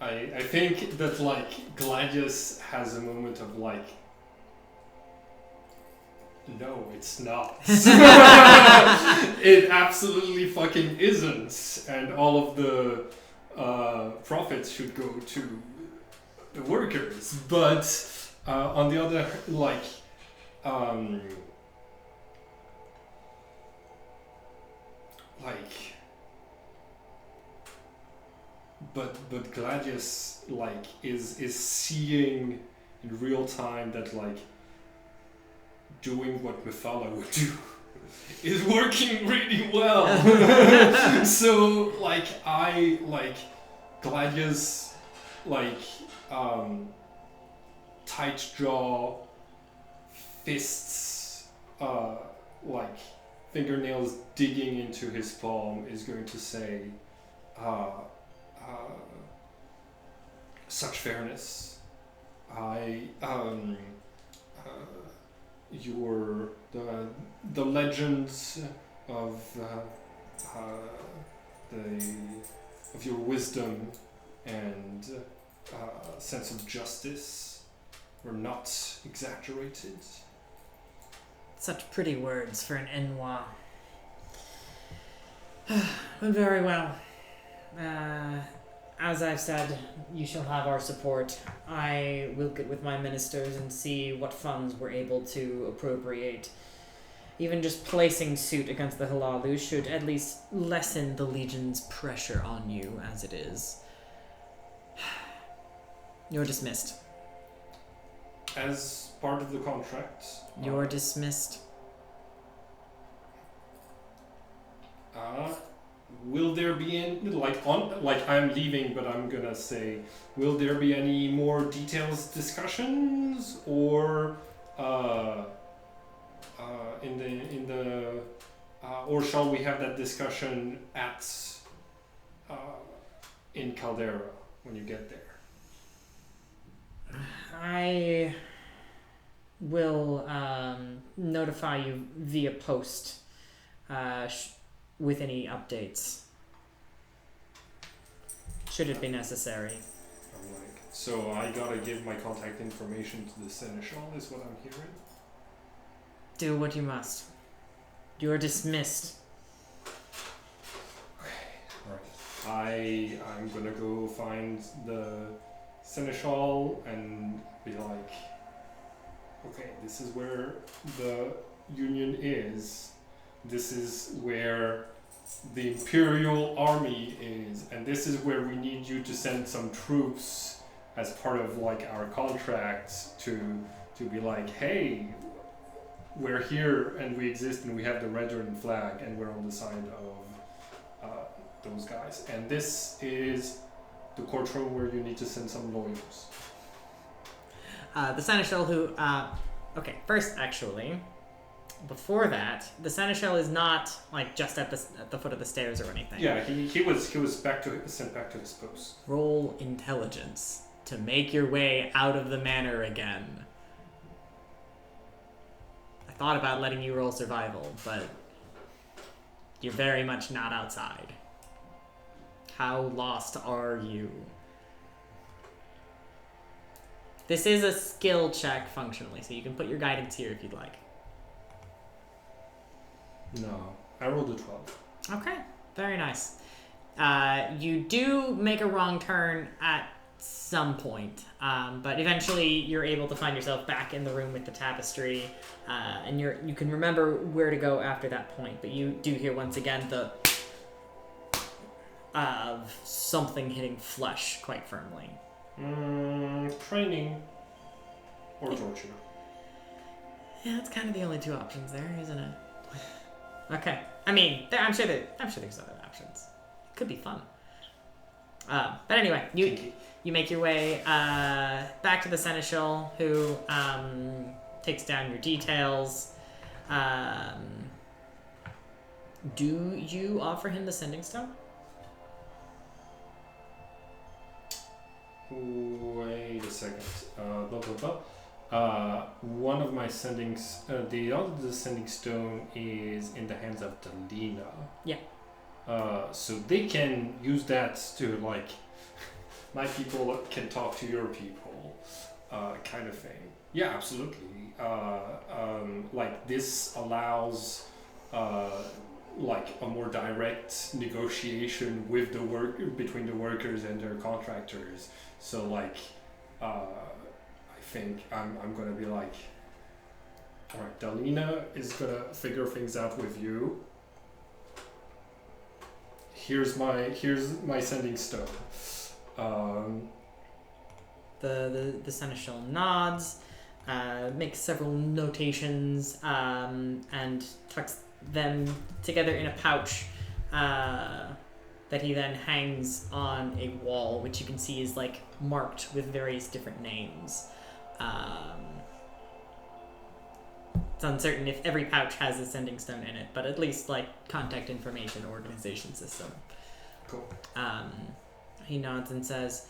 I think that like Gladius has a moment of like No, it's not. It absolutely fucking isn't. And all of the profits should go to the workers. But on the other, but Gladius is seeing in real time that doing what Mephala would do is working really well. So Gladius tight jaw, fists, fingernails digging into his palm is going to say, such fairness. The legends of your wisdom and sense of justice were not exaggerated. Such pretty words for an Enwa. But very well. As I've said, you shall have our support. I will get with my ministers and see what funds we're able to appropriate. Even just placing suit against the Halalu should at least lessen the Legion's pressure on you as it is. You're dismissed. As part of the contract. You're dismissed. Will there be any, I'm leaving, but I'm gonna say, will there be any more details discussions, or or shall we have that discussion in Caldera when you get there? I will notify you via post with any updates, should it be necessary. So I gotta give my contact information to the Seneschal, is what I'm hearing? Do what you must. You are dismissed. Right. I'm gonna go find the Seneschal and be like, okay, this is where the Union is. This is where the Imperial Army is, and this is where we need you to send some troops as part of our contract to be like, hey, we're here and we exist and we have the red and flag and we're on the side of those guys. And this is the courtroom where you need to send some lawyers. The Seneschal who, okay, first actually, before that, the Seneschal is not just at the foot of the stairs or anything. Yeah, he was sent back to his post. Roll intelligence to make your way out of the manor again. I thought about letting you roll survival, but you're very much not outside. How lost are you? This is a skill check functionally, so you can put your guidance here if you'd like. No, I rolled a 12. Okay, very nice. You do make a wrong turn at some point, but eventually you're able to find yourself back in the room with the tapestry, and you can remember where to go after that point. But you do hear once again the of something hitting flesh quite firmly. Training or torture. Yeah, that's kind of the only two options there, isn't it? Okay. I mean, I'm sure there's other options. It could be fun. But anyway, you make your way back to the Seneschal, who takes down your details. Do you offer him the sending stone? Wait a second. One of my sendings, the sending stone is in the hands of Delina. Yeah. So they can use that to my people can talk to your people. kind of thing. Yeah, absolutely. Like this allows like a more direct negotiation with the between the workers and their contractors. So like, I think I'm gonna be like, all right, Dalina is gonna figure things out with you. Here's my sending stone. The seneschal nods, makes several notations, and tucks them together in a pouch that he then hangs on a wall, which you can see is like marked with various different names. It's uncertain if every pouch has a sending stone in it, but at least like contact information organization system. Cool. He nods and says,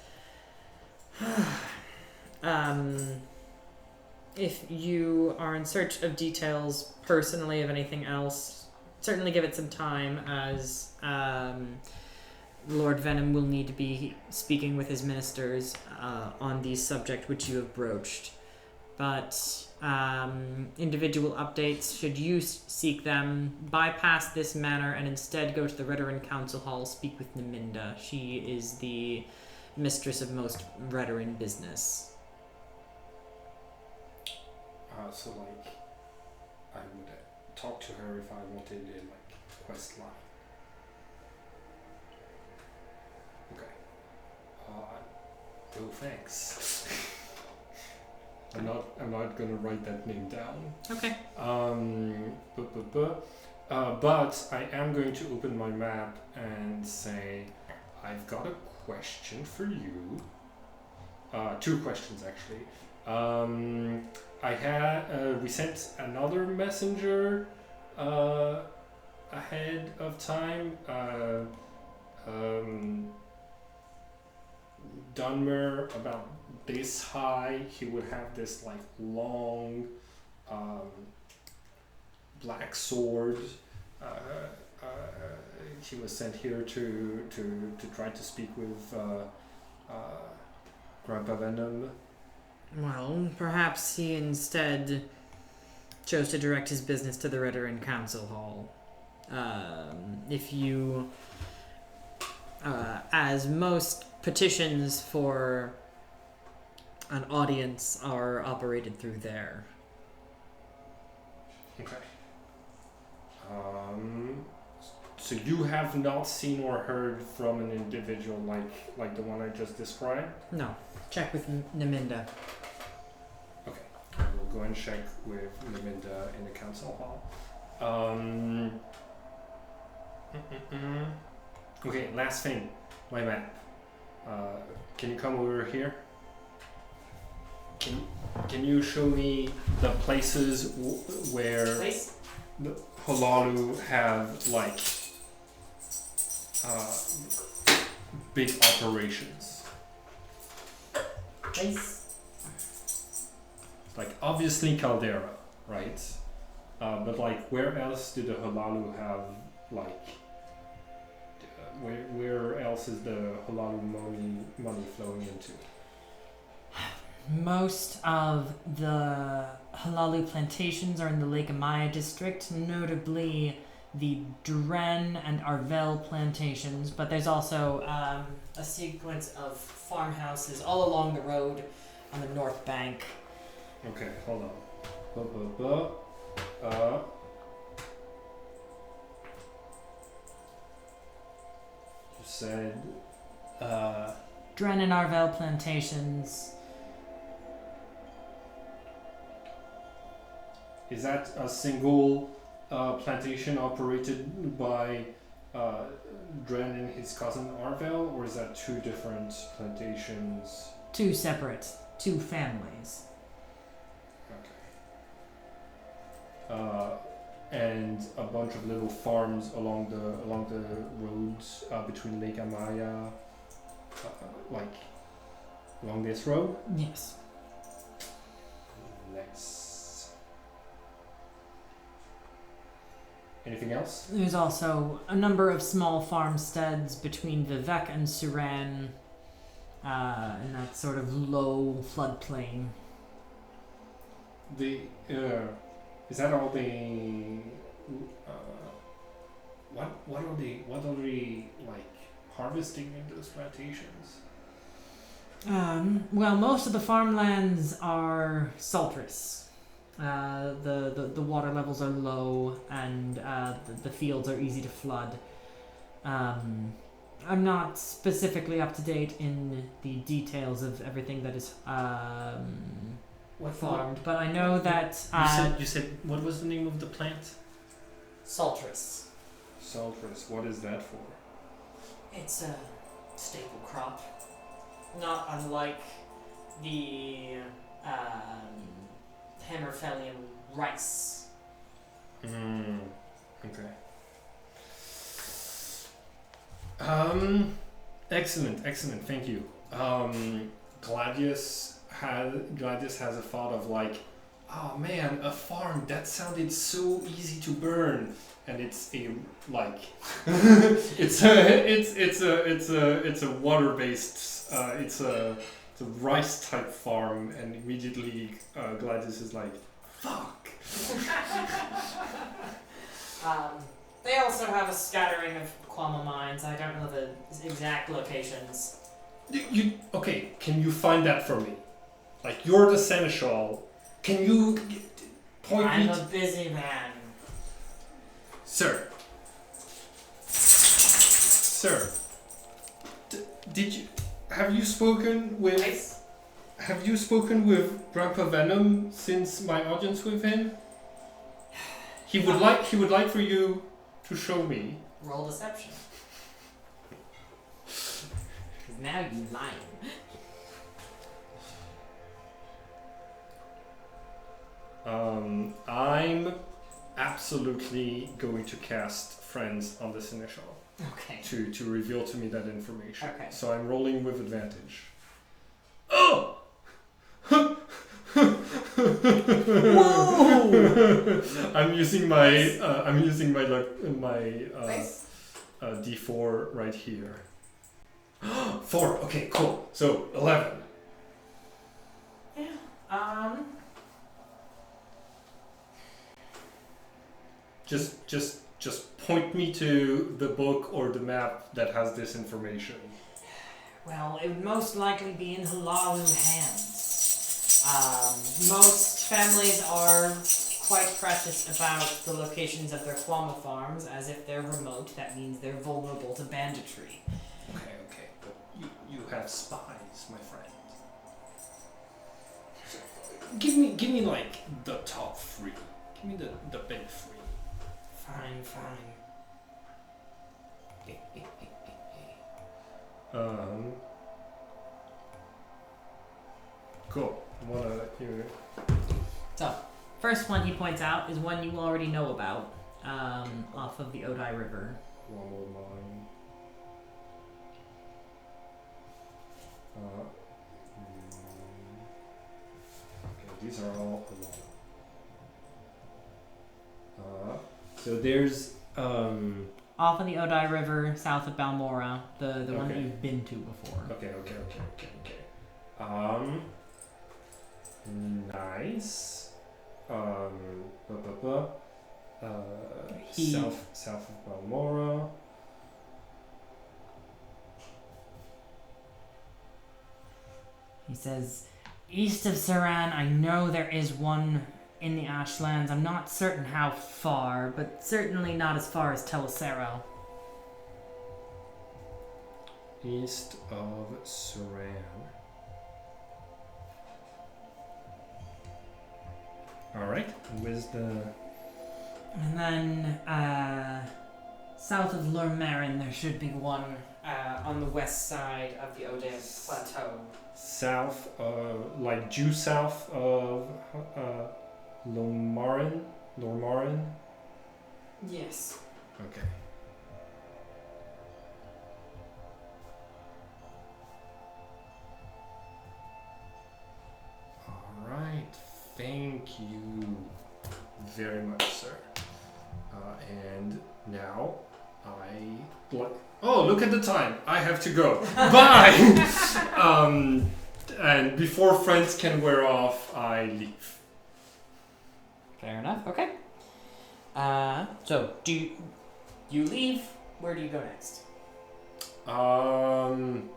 if you are in search of details personally of anything else, certainly give it some time, as Lord Venom will need to be speaking with his ministers on the subject which you have broached. But individual updates, should you seek them, bypass this manor and instead go to the Redoran Council Hall, speak with Naminda. She is the mistress of most Redoran business. So like, I would talk to her if I wanted a like quest line. Okay. Oh, thanks. I'm not gonna write that name down. Okay. But I am going to open my map and say, I've got a question for you. Two questions actually. We sent another messenger ahead of time. Dunmer, about this high, he would have this like long black sword. He was sent here to try to speak with Grandpa Venom. Well, perhaps he instead chose to direct his business to the Redoran Council Hall. If you, as most petitions for an audience are operated through there. Okay. So you have not seen or heard from an individual like the one I just described? No. Check with Naminda. Okay. I will go and check with Naminda in the council hall. Okay, last thing. My map. Can you come over here? Can you show me the places where the Halalu have like big operations? Place? Like obviously Caldera, right? But like where else do the Halalu have like? Where else is the Halalu money flowing into? Most of the Halalu plantations are in the Lake Amaya district, notably the Dren and Arvel plantations, but there's also a sequence of farmhouses all along the road on the north bank. Okay, hold on. You said Dren and Arvel plantations. Is that a single plantation operated by Dren and his cousin Arvel, or is that two different plantations? Two separate, two families. Okay. And a bunch of little farms along the roads between Lake Amaya, like along this road. Yes. Nice. Anything else? There's also a number of small farmsteads between Vivek and Suran, in that sort of low floodplain. The is that all the what are they like harvesting in those plantations? Well, most of the farmlands are sultrous. The water levels are low, and the fields are easy to flood. I'm not specifically up to date in the details of everything that is farmed, but I know that you said what was the name of the plant? sultrous. Sultrous. What is that for? It's a staple crop, not unlike the Hammerfellium rice. Okay. Excellent. Thank you. Gladius has a thought of like, oh man, a farm that sounded so easy to burn, and it's a like, it's a water based, it's a rice type farm, and immediately Gladius is like, fuck. They also have a scattering of Quama mines. I don't know the exact locations. Okay? Can you find that for me? Like, you're the seneschal. Can you point me? I'm a busy man. Sir, have you spoken with Grandpa Venom since my audience with him? He would like for you to show me. Roll deception. Because now you lying. I'm absolutely going to cast Friends on the Seneschal. Okay. To reveal to me that information. Okay. So I'm rolling with advantage. Oh! Whoa! I'm using my Nice. D4 right here. 4. Okay, cool. So 11. Yeah. Just point me to the book or the map that has this information. Well, it would most likely be in Halalu hands. Most families are quite precious about the locations of their Quama farms, as if they're remote, that means they're vulnerable to banditry. Okay, but you have spies, my friend. Give me like the top 3. Give me the big 3. Fine. Cool. Wanna hear? So, first one he points out is one you already know about, off of the Odai River. One more mine. Okay, these are all along. So there's Off of the Odai River, south of Balmora, the one that Okay. you've been to before. Okay. Nice. South of Balmora. He says, east of Saran, I know there is one in the Ashlands. I'm not certain how far, but certainly not as far as Telecero. East of Saran. Alright, where's the... And then, south of Lurmarin, there should be one on the west side of the Odin Plateau. South, like due south of Lormarin? Yes. Okay. Alright, thank you very much, sir. And now I like, oh, look at the time. I have to go. Bye. And before friends can wear off, I leave. Fair enough. Okay. So do you leave? Where do you go next? I'm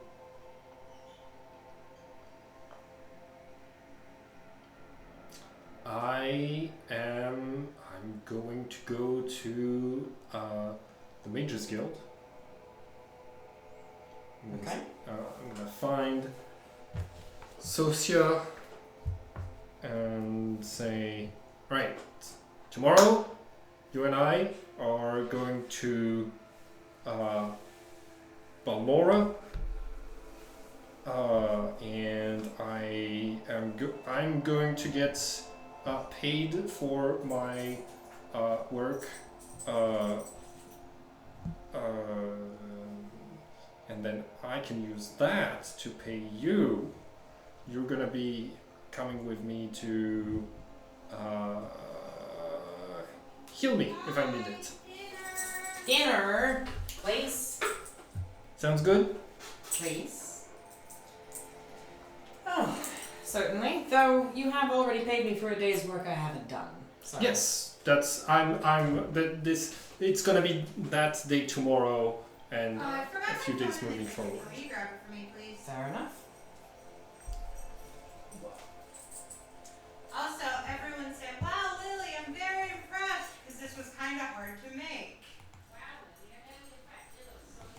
going to go to the Mages Guild. Okay. I'm gonna find Socia and say, right, tomorrow you and I are going to Balmora, and I'm going to get paid for my work, and then I can use that to pay you. You're gonna be coming with me to heal me if I need it. Dinner, please. Sounds good? Please. Oh, certainly. Though you have already paid me for a day's work I haven't done. So. Yes, it's gonna be that day tomorrow and a few days moving forward. Will you grab it for me, please? Fair enough. Also, everyone said, wow, Lily, I'm very impressed, because this was kind of hard to make.